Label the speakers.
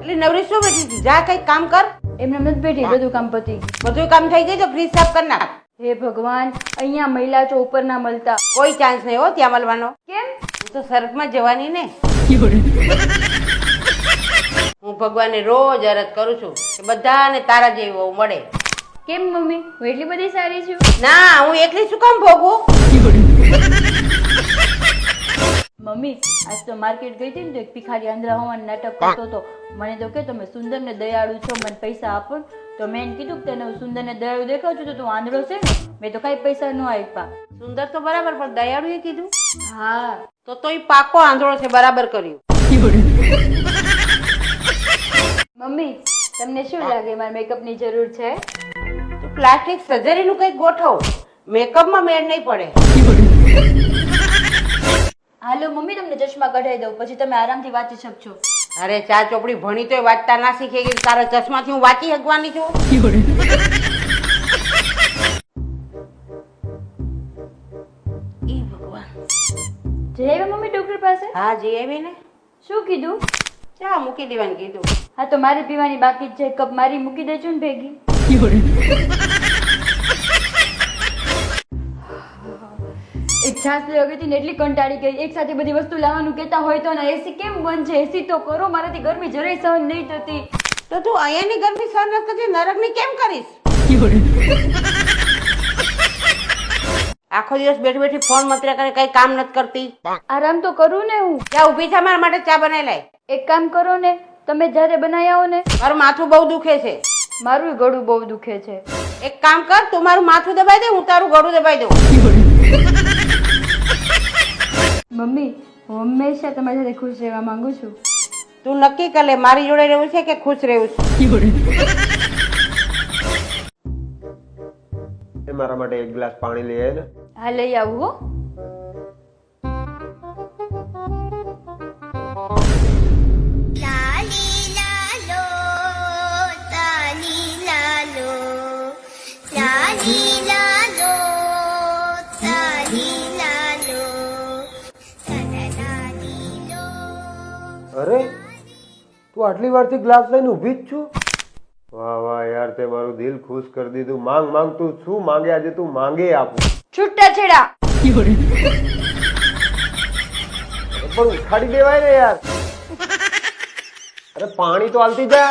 Speaker 1: એટલે નવરી શું બેઠી હતી? જા કઈ કામ કર.
Speaker 2: એમને નથી બેઠી, બધું કામ પતી ગયું.
Speaker 1: બધું કામ થઈ ગયું તો ફ્રીજ સાફ કર નાખ.
Speaker 2: હે ભગવાન, અહીંયા મહિલા છો ઉપર ના મળતા.
Speaker 1: કોઈ ચાન્સ નહીં હો ત્યાં મળવાનો.
Speaker 2: કેમ?
Speaker 1: હું તો સ્વર્ગમાં જવાની ને. હું ભગવાનને રોજ અરજ કરું છું કે બધાને તારા જેવી વહુ મળે.
Speaker 2: કેમ મમ્મી, હું એટલી બધી સારી છું?
Speaker 1: ના, હું એકલી શું કામ ભોગવું?
Speaker 2: મમ્મી, આજ તો માર્કેટ ગઈ હતી ને તો એક ભિખારી આંધળા હોવાનું નાટક કરતો હતો. મને તો કે તમે સુંદર ને દયાળુ છો, મને પૈસા આપો. તો મેં એને કીધું કે તને હું સુંદર ને દયાળુ દેખાવ છું તો તું આંધળો છે ને. મેં તો કઈ પૈસા ન આપ્યા.
Speaker 1: સુંદર તો બરાબર, પણ દયાળુ એ કીધું.
Speaker 2: હા,
Speaker 1: તો એ પાકો આંધળો છે. બરાબર કર્યું.
Speaker 2: મમ્મી તમને શું લાગે મારે મેકઅપ ની જરૂર છે?
Speaker 1: તો પ્લાસ્ટિક સર્જરી નું કઈક ગોઠવ. મેકઅપમાં મેળ નહીં પડે.
Speaker 2: હાલો મમ્મી, તમને ચશ્મા કઢાઈ દઉં, પછી તમે આરામથી વાંચી શકશો.
Speaker 1: અરે ચા ચોપડી ભણી તોય વાંચતા ના શીખે કે તારા ચશ્માથી હું વાંચી શકવાની છું? ઈ ભગવાન.
Speaker 2: જઈ આવ્યા મમ્મી ડોક્ટર પાસે?
Speaker 1: હા જઈ આવી ને.
Speaker 2: શું કીધું?
Speaker 1: ચા મૂકી દેવાનું કીધું.
Speaker 2: હા તો મારે પીવાની બાકી જ છે, કપ મારી મૂકી દેજો ને ભેગી. એક છાસ લેવા ગઈ હતી ને એટલી કંટાળી ગઈ. એક સાથે બધી વસ્તુ લાવવાનું કહેતા હોય તો ના, એસી કેમ બંધ છે? એસી તો કરો, મારાથી ગરમી જરાય સહન નહીં થતી.
Speaker 1: તો તું અહીંયાની ગરમી સહન નથી કરતી, નરકની કેમ કરીશ? આખો દિવસ બેઠી બેઠી ફોન મતર્યા કરે, કઈ કામ નથી કરતી.
Speaker 2: આરામ તો કરું ને હું.
Speaker 1: ત્યાં ઊભી થા, મારા માટે ચા બનાવી લાય.
Speaker 2: એક કામ કરો ને, તમે જ્યારે બનાવી આવો ને.
Speaker 1: મારું માથું બહુ દુખે છે.
Speaker 2: મારું ગળું બહુ દુખે છે.
Speaker 1: એક કામ કર, તું મારું માથું દબાઈ દે, હું તારું ગળું દબાઈ દઉં.
Speaker 2: મમ્મી, હું હંમેશા તમારી સાથે ખુશ રહેવા માંગુ છું.
Speaker 1: તું નક્કી કર લે, મારી જોડે રહેવું છે કે ખુશ રહેવું છે.
Speaker 3: મારા માટે એક ગ્લાસ પાણી લઈ આય ને.
Speaker 2: હા લઈ આવું હો.
Speaker 3: અરે તું આટલી વારથી ગ્લાસ લઈને ઊભી જ છું? વાહ વાહ યાર, તે મારું દિલ ખુશ કરી દીધું. માંગ માંગ, તું શું માંગે આજે તું માંગે આપું.
Speaker 2: છૂટા છેડા.
Speaker 3: પણ ઉખાડી દેવાય ને યાર. અરે પાણી તો આલતી જા.